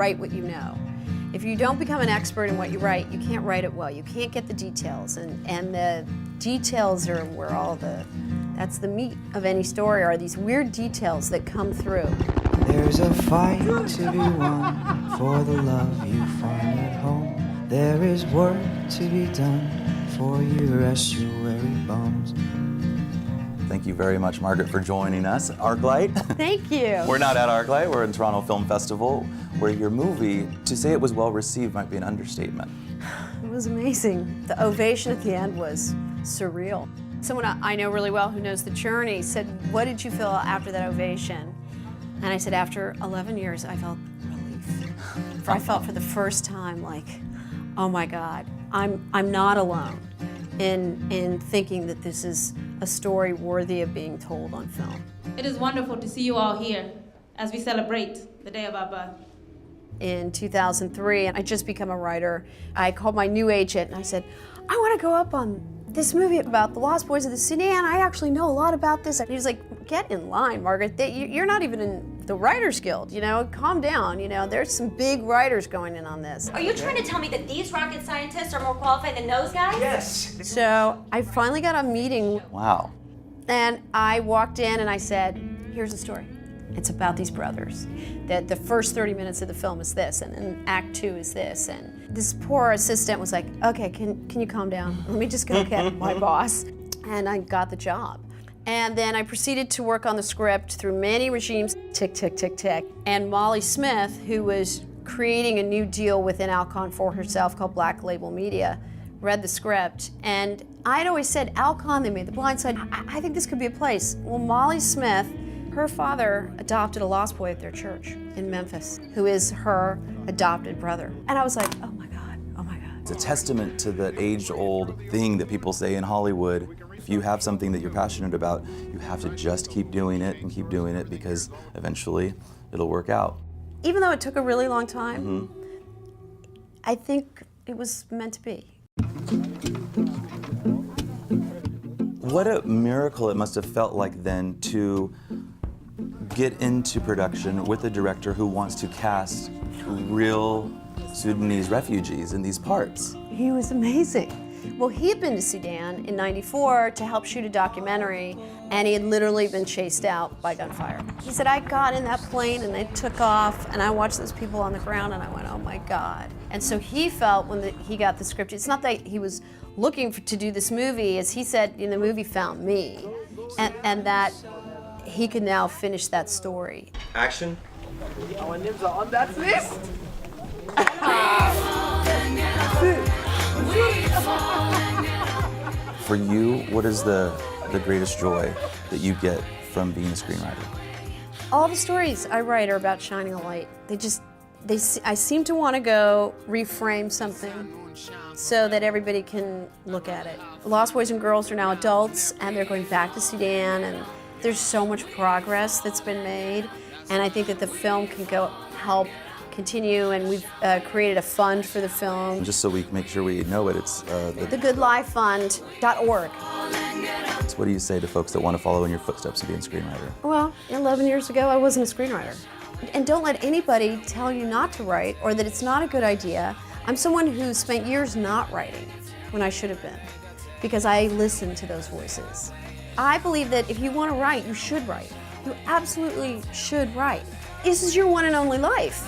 write what you know. If you don't become an expert in what you write, you can't write it well. You can't get the details, and the details are where that's the meat of any story, are these weird details that come through. There's a fight to be won for the love you find at home. There is work to be done for your estuary bones. Thank you very much, Margaret, for joining us at ArcLight. Thank you. We're not at ArcLight, we're in Toronto Film Festival, where your movie, to say it was well received might be an understatement. It was amazing. The ovation at the end was surreal. Someone I know really well who knows the journey said, "What did you feel after that ovation?" And I said, after 11 years, I felt relief. I felt for the first time like, oh my God, I'm not alone in thinking that this is a story worthy of being told on film. It is wonderful to see you all here as we celebrate the day of our birth. In 2003, I just become a writer. I called my new agent and I said, I want to go up on this movie about the Lost Boys of the Sudan. I actually know a lot about this. And he was like, get in line, Margaret. You're not even in the Writers Guild, you know? Calm down, you know? There's some big writers going in on this. Are you trying to tell me that these rocket scientists are more qualified than those guys? Yes. So I finally got a meeting. Wow. And I walked in and I said, here's the story. It's about these brothers. That the first 30 minutes of the film is this, and then Act 2 is this. And this poor assistant was like, okay, can you calm down? Let me just go get my boss. And I got the job. And then I proceeded to work on the script through many regimes, tick, tick, tick, tick. And Molly Smith, who was creating a new deal within Alcon for herself called Black Label Media, read the script. And I'd always said, Alcon, they made The Blind Side. I think this could be a place. Well, Molly Smith, her father adopted a lost boy at their church in Memphis, who is her adopted brother. And I was like, oh my God, oh my God. It's a testament to that age-old thing that people say in Hollywood. If you have something that you're passionate about, you have to just keep doing it and keep doing it, because eventually it'll work out. Even though it took a really long time, I think it was meant to be. What a miracle it must have felt like then to get into production with a director who wants to cast real Sudanese refugees in these parts. He was amazing. Well, he had been to Sudan in '94 to help shoot a documentary, and he had literally been chased out by gunfire. He said, I got in that plane and they took off, and I watched those people on the ground and I went, oh my God. And so he felt when he got the script, it's not that he was looking to do this movie, as he said, the movie found me, and that he could now finish that story. Action. Our names are on that list. For you, what is the greatest joy that you get from being a screenwriter? All the stories I write are about shining a light. I seem to want to go reframe something so that everybody can look at it. Lost Boys and Girls are now adults, and they're going back to Sudan, and there's so much progress that's been made, and I think that the film can help continue, and we've created a fund for the film. Just so we make sure we know it, it's thegoodlifefund.org. So what do you say to folks that want to follow in your footsteps and be a screenwriter? Well, 11 years ago, I wasn't a screenwriter. And don't let anybody tell you not to write or that it's not a good idea. I'm someone who spent years not writing when I should have been, because I listened to those voices. I believe that if you want to write, you should write. You absolutely should write. This is your one and only life.